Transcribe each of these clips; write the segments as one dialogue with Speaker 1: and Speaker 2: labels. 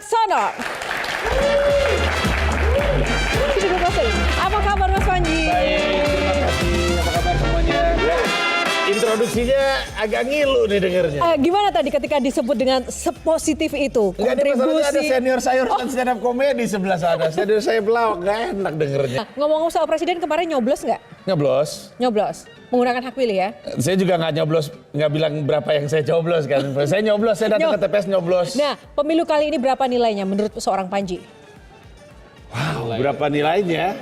Speaker 1: Wicaksono. Apa kabar Mas Panji?
Speaker 2: Baik, terima kasih. Apa kabar semuanya? Introduksinya agak ngilu nih dengernya.
Speaker 1: Gimana tadi ketika disebut dengan sepositif itu?
Speaker 2: Enggak, ini masalahnya ada senior saya urusan stand up comedy sebelah sana. Senior saya pelawak, gak enak dengernya.
Speaker 1: Nah, ngomong-ngomong soal presiden kemarin nyoblos nggak?
Speaker 2: Nyoblos.
Speaker 1: Nyoblos. Menggunakan hak pilih ya?
Speaker 2: Saya juga nggak nyoblos, nggak bilang berapa yang saya coblos kan. Saya nyoblos, saya datang ke TPS nyoblos.
Speaker 1: Nah, pemilu kali ini berapa nilainya menurut seorang Panji?
Speaker 2: Wow, berapa nilainya?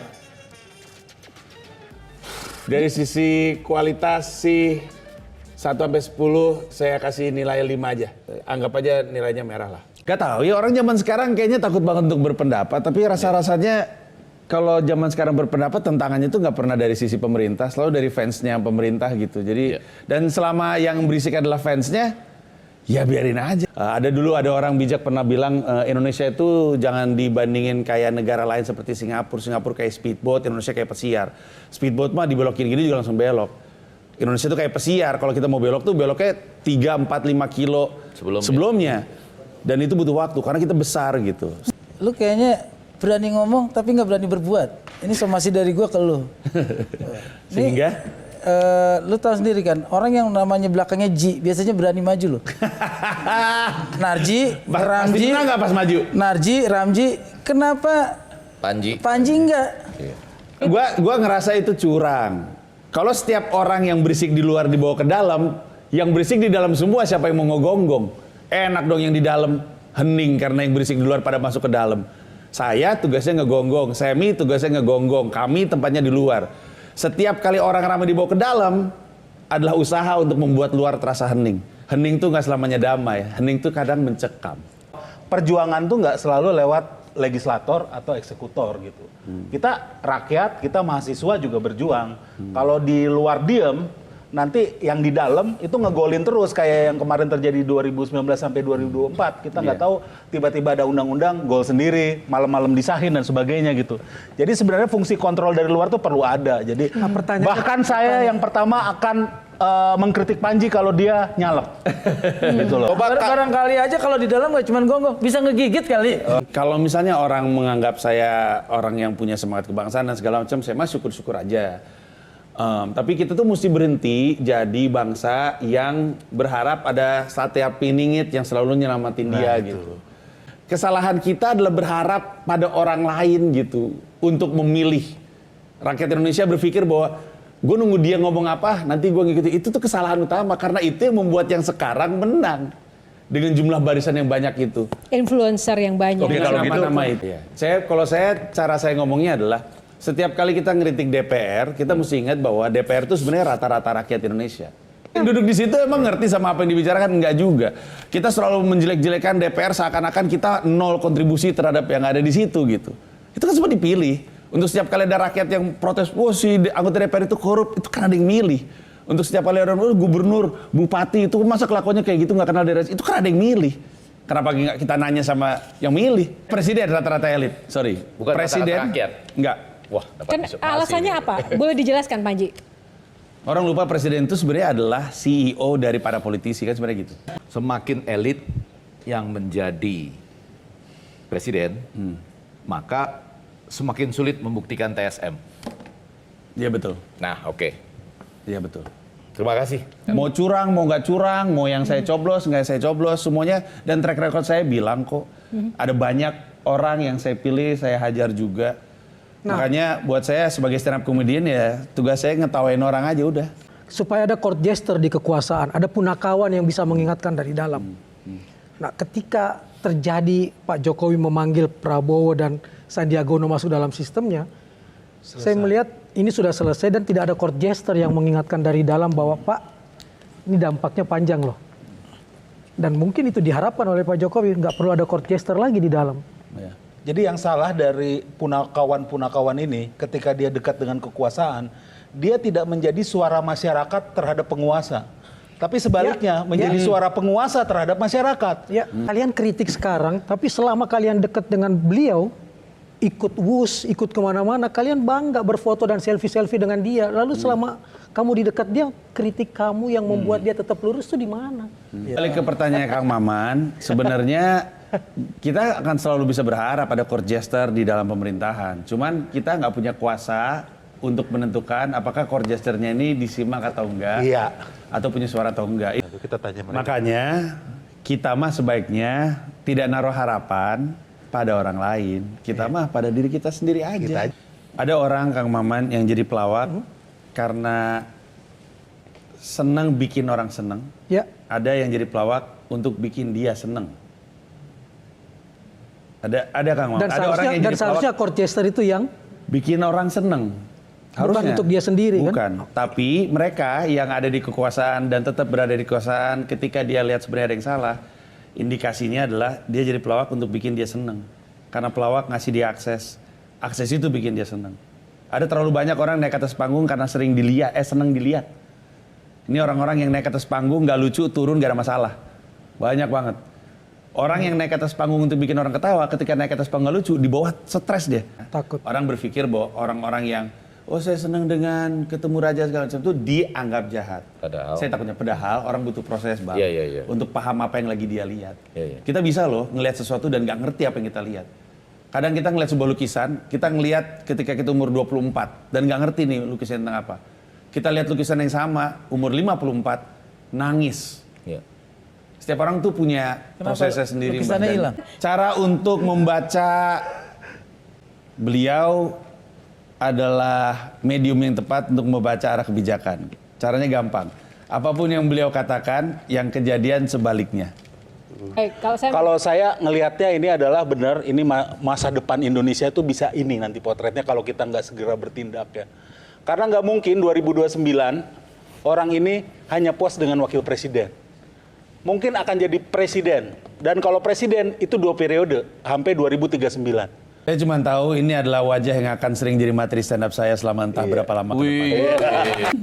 Speaker 2: Dari sisi kualitas sih 1 sampai 10 saya kasih nilai 5 aja. Anggap aja nilainya merah lah. Gak tahu ya, orang zaman sekarang kayaknya takut banget untuk berpendapat, tapi rasa-rasanya kalau zaman sekarang berpendapat tentangannya itu nggak pernah dari sisi pemerintah, selalu dari fansnya pemerintah gitu. Jadi dan selama yang berisik adalah fansnya, ya biarin aja. Ada orang bijak pernah bilang Indonesia itu jangan dibandingin kayak negara lain seperti Singapura. Singapura kayak speedboat, Indonesia kayak pesiar. Speedboat mah dibelokin gini juga langsung belok. Indonesia itu kayak pesiar. Kalau kita mau belok tuh beloknya 3, 4, 5 kilo sebelumnya. Dan itu butuh waktu karena kita besar gitu.
Speaker 3: Lu kayaknya berani ngomong tapi nggak berani berbuat. Ini somasi dari gua ke lu.
Speaker 2: Sehingga
Speaker 3: lu tahu sendiri kan, orang yang namanya belakangnya Ji biasanya berani maju loh. Narji, Ramji,
Speaker 2: nggak pas maju?
Speaker 3: Narji, Ramji, kenapa Panji enggak?
Speaker 2: Gua ngerasa itu curang. Kalau setiap orang yang berisik di luar dibawa ke dalam, yang berisik di dalam semua siapa yang mau ngegonggong? Enak dong yang di dalam hening karena yang berisik di luar pada masuk ke dalam. Saya tugasnya ngegonggong, Semi tugasnya ngegonggong, kami tempatnya di luar. Setiap kali orang ramai dibawa ke dalam adalah usaha untuk membuat luar terasa hening. Hening tuh nggak selamanya damai, hening tuh kadang mencekam.
Speaker 4: Perjuangan tuh nggak selalu lewat legislator atau eksekutor gitu. Kita rakyat, kita mahasiswa juga berjuang. Kalau di luar diem, nanti yang di dalam itu ngegolin terus kayak yang kemarin terjadi 2019 sampai 2024. Kita nggak tahu tiba-tiba ada undang-undang gol sendiri, malam-malam disahin dan sebagainya gitu. Jadi sebenarnya fungsi kontrol dari luar tuh perlu ada. Jadi bahkan saya yang pertama akan mengkritik Panji kalau dia nyalek. Gitu loh.
Speaker 3: Barangkali aja kalau di dalam nggak cuma gonggong, bisa ngegigit kali.
Speaker 2: Kalau misalnya orang menganggap saya orang yang punya semangat kebangsaan dan segala macam, saya mah syukur-syukur aja. Tapi kita tuh mesti berhenti jadi bangsa yang berharap ada sate api ningit yang selalu nyelamatin dia gitu. Kesalahan kita adalah berharap pada orang lain gitu untuk memilih. Rakyat Indonesia berpikir bahwa gue nunggu dia ngomong apa, nanti gue ngikutin. Itu tuh kesalahan utama karena itu yang membuat yang sekarang menang dengan jumlah barisan yang banyak itu.
Speaker 1: Influencer yang banyak.
Speaker 2: Oke, kalau gitu nama itu. Ya. Cara saya ngomongnya adalah setiap kali kita ngeritik DPR, kita mesti ingat bahwa DPR itu sebenarnya rata-rata rakyat Indonesia. Yang duduk di situ emang ngerti sama apa yang dibicarakan? Enggak juga. Kita selalu menjelek-jelekan DPR seakan-akan kita nol kontribusi terhadap yang ada di situ gitu. Itu kan semua dipilih. Untuk setiap kali ada rakyat yang protes, wah si anggota DPR itu korup, itu kan ada yang milih. Untuk setiap kali ada gubernur, bupati itu masa kelakuannya kayak gitu nggak kenal daerah, itu kan ada yang milih. Kenapa nggak kita nanya sama yang milih? Presiden rata-rata elit, sorry.
Speaker 5: Bukan
Speaker 2: Presiden
Speaker 5: rata-rata rakyat.
Speaker 2: Enggak.
Speaker 5: Wah, dapat
Speaker 1: Kan alasannya apa? Boleh dijelaskan Panji?
Speaker 2: Orang lupa presiden itu sebenarnya adalah CEO dari para politisi kan sebenarnya gitu.
Speaker 5: Semakin elit yang menjadi presiden, maka semakin sulit membuktikan TSM.
Speaker 2: Iya betul.
Speaker 5: Nah, oke.
Speaker 2: Iya betul.
Speaker 5: Terima kasih.
Speaker 2: Mau curang, mau nggak curang, mau yang saya coblos, nggak saya coblos, semuanya. Dan track record saya bilang kok, ada banyak orang yang saya pilih, saya hajar juga. Makanya buat saya sebagai stand up comedian ya, tugas saya ngetawain orang aja udah.
Speaker 6: Supaya ada court jester di kekuasaan, ada punakawan yang bisa mengingatkan dari dalam. Nah, ketika terjadi Pak Jokowi memanggil Prabowo dan Sandiaga Uno masuk dalam sistemnya, saya melihat ini sudah selesai dan tidak ada court jester yang mengingatkan dari dalam bahwa Pak, ini dampaknya panjang loh. Dan mungkin itu diharapkan oleh Pak Jokowi, nggak perlu ada court jester lagi di dalam.
Speaker 2: Ya.
Speaker 4: Jadi yang salah dari punakawan-punakawan ini ketika dia dekat dengan kekuasaan, dia tidak menjadi suara masyarakat terhadap penguasa. Tapi sebaliknya menjadi suara penguasa terhadap masyarakat.
Speaker 6: Ya, kalian kritik sekarang, tapi selama kalian dekat dengan beliau, ikut wus, ikut kemana-mana, kalian bangga berfoto dan selfie-selfie dengan dia. Lalu selama kamu di dekat dia, kritik kamu yang membuat dia tetap lurus itu di mana?
Speaker 2: Balik ke pertanyaan Kang Maman, sebenarnya kita akan selalu bisa berharap ada court jester di dalam pemerintahan. Cuman kita nggak punya kuasa untuk menentukan apakah court jesternya ini disimak atau enggak.
Speaker 4: Iya.
Speaker 2: Atau punya suara atau enggak.
Speaker 4: Kita tanya mereka.
Speaker 2: Makanya kita mah sebaiknya tidak naruh harapan pada orang lain. Kita mah pada diri kita sendiri aja. Ada orang, Kang Maman, yang jadi pelawak karena senang bikin orang senang.
Speaker 6: Ya.
Speaker 2: Ada yang jadi pelawak untuk bikin dia senang. Ada Kang Maman.
Speaker 6: Dan
Speaker 2: Ada orang yang jadi
Speaker 6: seharusnya
Speaker 2: pelawak
Speaker 6: court jester itu yang
Speaker 2: bikin orang senang.
Speaker 6: bukan untuk dia sendiri kan?
Speaker 2: Bukan. Tapi mereka yang ada di kekuasaan dan tetap berada di kekuasaan ketika dia lihat sebenarnya ada yang salah, indikasinya adalah dia jadi pelawak untuk bikin dia senang. Karena pelawak ngasih dia akses. Akses itu bikin dia senang. Ada terlalu banyak orang naik atas panggung karena senang dilihat. Ini orang-orang yang naik atas panggung nggak lucu, turun nggak ada masalah. Banyak banget. Orang yang naik atas panggung untuk bikin orang ketawa, ketika naik atas panggung nggak lucu, di bawah stres dia.
Speaker 6: Takut.
Speaker 2: Orang berpikir bahwa orang-orang yang saya senang dengan ketemu raja segala macam itu dianggap jahat.
Speaker 5: Padahal.
Speaker 2: Saya takutnya padahal orang butuh proses Bang.
Speaker 5: Iya.
Speaker 2: Untuk paham apa yang lagi dia lihat.
Speaker 5: Iya.
Speaker 2: Kita bisa loh ngelihat sesuatu dan nggak ngerti apa yang kita lihat. Kadang kita ngelihat sebuah lukisan, kita ngelihat ketika kita umur 24 dan nggak ngerti nih lukisan tentang apa. Kita lihat lukisan yang sama umur 54 nangis.
Speaker 5: Iya.
Speaker 2: Setiap orang tuh punya prosesnya sendiri.
Speaker 3: lukisannya
Speaker 2: Mbak. Dan
Speaker 3: hilang?
Speaker 2: Cara untuk membaca beliau adalah medium yang tepat untuk membaca arah kebijakan. Caranya gampang. Apapun yang beliau katakan, yang kejadian sebaliknya.
Speaker 4: Kalau saya ngelihatnya ini adalah benar, ini masa depan Indonesia itu bisa ini nanti potretnya kalau kita nggak segera bertindak ya. Karena nggak mungkin 2029 orang ini hanya puas dengan wakil presiden. Mungkin akan jadi presiden. Dan kalau presiden itu 2 periode, sampai 2039.
Speaker 2: Saya cuma tahu ini adalah wajah yang akan sering jadi materi stand up saya selama entah berapa lama ke depan.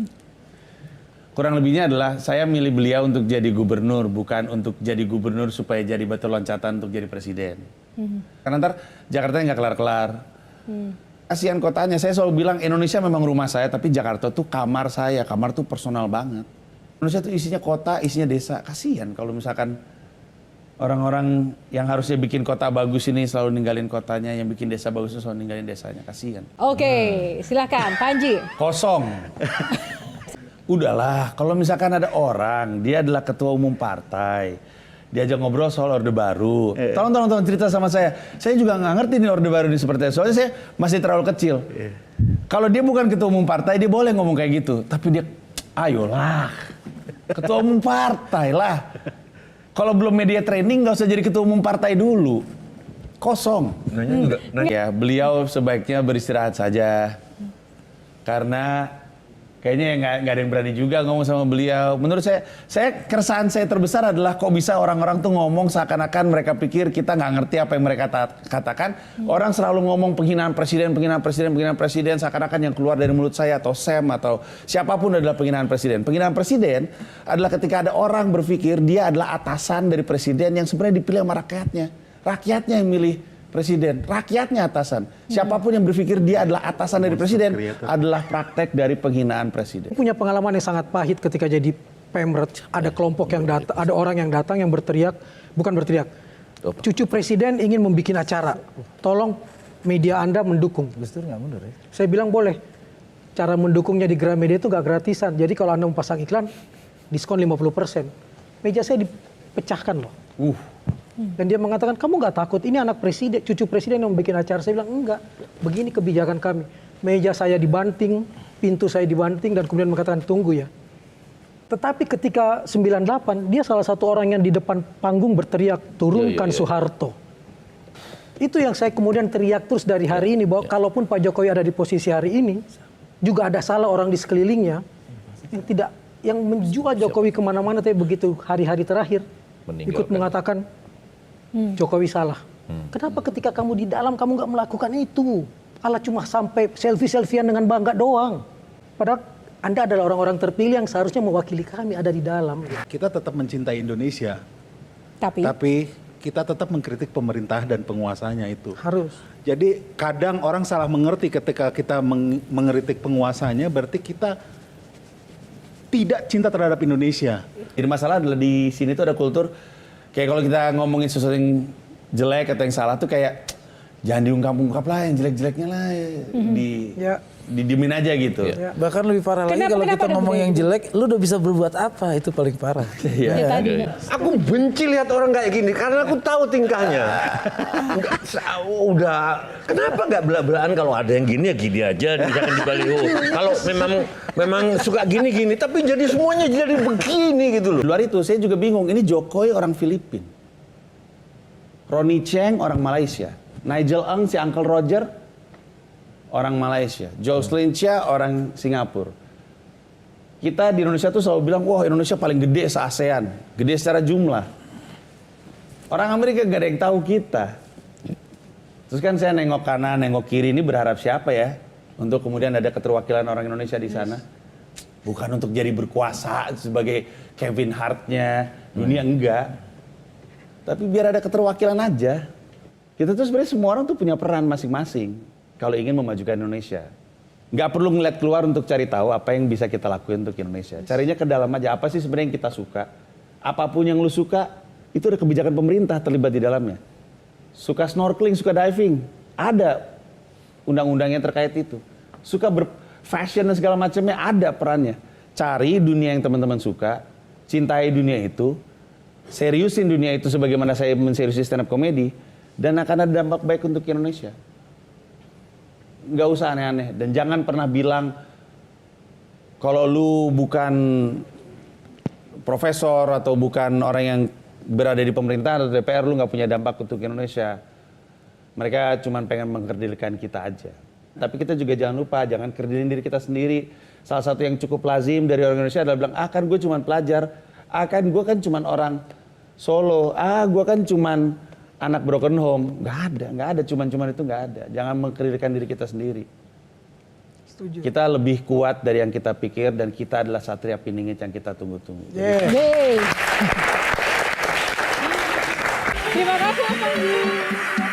Speaker 2: Kurang lebihnya adalah saya milih beliau untuk jadi gubernur, bukan untuk jadi gubernur supaya jadi batu loncatan untuk jadi presiden. Karena ntar Jakarta nggak kelar-kelar. Kasihan kotanya, saya selalu bilang Indonesia memang rumah saya, tapi Jakarta tuh kamar saya, kamar tuh personal banget. Indonesia tuh isinya kota, isinya desa. Kasihan kalau misalkan orang-orang yang harusnya bikin kota bagus ini selalu ninggalin kotanya, yang bikin desa bagus itu selalu ninggalin desanya. Kasihan.
Speaker 1: Oke, silakan Panji.
Speaker 2: Kosong. Udahlah, kalau misalkan ada orang, dia adalah ketua umum partai, diajak ngobrol soal Orde Baru. Tolong cerita sama saya. Saya juga nggak ngerti nih Orde Baru ini seperti apa. Soalnya saya masih terlalu kecil. Kalau dia bukan ketua umum partai, dia boleh ngomong kayak gitu. Tapi dia, ayolah, ketua umum partai lah. Kalau belum media training, nggak usah jadi ketua umum partai dulu. Kosong. Ya, beliau sebaiknya beristirahat saja. Karena kayaknya nggak ada yang berani juga ngomong sama beliau. Menurut saya keresahan saya terbesar adalah kok bisa orang-orang tuh ngomong seakan-akan mereka pikir kita nggak ngerti apa yang mereka katakan. Orang selalu ngomong penghinaan presiden, seakan-akan yang keluar dari mulut saya atau Sam atau siapapun adalah penghinaan presiden. Penghinaan presiden adalah ketika ada orang berpikir dia adalah atasan dari presiden yang sebenarnya dipilih sama rakyatnya. Rakyatnya yang milih presiden, rakyatnya atasan. Siapapun yang berpikir dia adalah atasan dari presiden adalah praktek dari penghinaan presiden.
Speaker 6: Punya pengalaman yang sangat pahit ketika jadi Pemret. Ada kelompok yang datang, ada orang yang datang yang berteriak, bukan berteriak. Cucu presiden ingin membuat acara. Tolong media Anda mendukung.
Speaker 3: Gus Dur nggak mundur ya?
Speaker 6: Saya bilang boleh. Cara mendukungnya di Gramedia itu nggak gratisan. Jadi kalau Anda mau pasang iklan, diskon 50%. Meja saya dipecahkan loh. Dan dia mengatakan, kamu nggak takut, ini anak presiden, cucu presiden yang bikin acara. Saya bilang, enggak, begini kebijakan kami. Meja saya dibanting, pintu saya dibanting, dan kemudian mengatakan, tunggu ya. Tetapi ketika 98, dia salah satu orang yang di depan panggung berteriak, turunkan Soeharto. Itu yang saya kemudian teriak terus dari hari ini, bahwa kalaupun Pak Jokowi ada di posisi hari ini, juga ada salah orang di sekelilingnya, yang menjual Jokowi kemana-mana, tapi begitu hari-hari terakhir, ikut mengatakan, Jokowi salah. Kenapa ketika kamu di dalam kamu nggak melakukan itu? Allah cuma sampai selfie-selfian dengan bangga doang. Padahal Anda adalah orang-orang terpilih yang seharusnya mewakili kami ada di dalam.
Speaker 4: Kita tetap mencintai Indonesia, tapi kita tetap mengkritik pemerintah dan penguasanya itu.
Speaker 6: Harus.
Speaker 4: Jadi kadang orang salah mengerti ketika kita mengkritik penguasanya, berarti kita tidak cinta terhadap Indonesia.
Speaker 2: Jadi masalah adalah di sini tuh ada kultur kayak kalau kita ngomongin sesuatu yang jelek atau yang salah tuh kayak jangan diungkap-ungkap lah, yang jelek-jeleknya lah,
Speaker 6: Ya.
Speaker 2: didiemin aja gitu.
Speaker 6: Ya.
Speaker 3: Bahkan lebih parah lagi kalau
Speaker 1: Kenapa
Speaker 3: kita
Speaker 1: ada
Speaker 3: ngomong yang
Speaker 1: begitu?
Speaker 3: jelek, lu udah bisa berbuat apa? Itu paling parah.
Speaker 2: Iya.
Speaker 1: Ya, tadi.
Speaker 7: Aku benci lihat orang kayak gini karena aku tahu tingkahnya. Udah kenapa nggak belak-belakan kalau ada yang gini ya gini aja, jangan dibaliho. Kalau memang suka gini-gini, tapi jadi semuanya jadi begini gitu loh.
Speaker 2: Di luar itu saya juga bingung, ini Jokowi orang Filipina, Ronnie Cheng orang Malaysia, Nigel Eng si Uncle Roger orang Malaysia, Jocelyn Chia orang Singapura. Kita di Indonesia tuh selalu bilang, wah Indonesia paling gede se-ASEAN, gede secara jumlah. Orang Amerika gak ada yang tahu kita. Terus kan saya nengok kanan, nengok kiri, ini berharap siapa ya? Untuk kemudian ada keterwakilan orang Indonesia di sana. Bukan untuk jadi berkuasa sebagai Kevin Hart-nya dunia, enggak. Tapi biar ada keterwakilan aja. Kita tuh sebenarnya semua orang tuh punya peran masing-masing kalau ingin memajukan Indonesia. Nggak perlu ngeliat keluar untuk cari tahu apa yang bisa kita lakuin untuk Indonesia. Carinya ke dalam aja, apa sih sebenarnya yang kita suka. Apapun yang lu suka, itu ada kebijakan pemerintah terlibat di dalamnya. Suka snorkeling, suka diving, ada undang-undangnya terkait itu. Suka berfashion dan segala macamnya, ada perannya. Cari dunia yang teman-teman suka, cintai dunia itu, seriusin dunia itu sebagaimana saya menseriusi stand up comedy, dan akan ada dampak baik untuk Indonesia. Nggak usah aneh-aneh, dan jangan pernah bilang kalau lu bukan profesor atau bukan orang yang berada di pemerintahan atau DPR, lu nggak punya dampak untuk Indonesia. Mereka cuma pengen mengkerdilkan kita aja. Tapi kita juga jangan lupa, jangan kerdilin diri kita sendiri. Salah satu yang cukup lazim dari orang Indonesia adalah bilang, kan gue cuma pelajar, kan gue kan cuma orang Solo, gue kan cuma anak broken home. Nggak ada, cuman-cuman itu nggak ada. Jangan mengkerdilkan diri kita sendiri.
Speaker 6: Setuju.
Speaker 2: Kita lebih kuat dari yang kita pikir, dan kita adalah Satria Piningit yang kita tunggu-tunggu.
Speaker 1: Yeay. Terima kasih Mas Panji.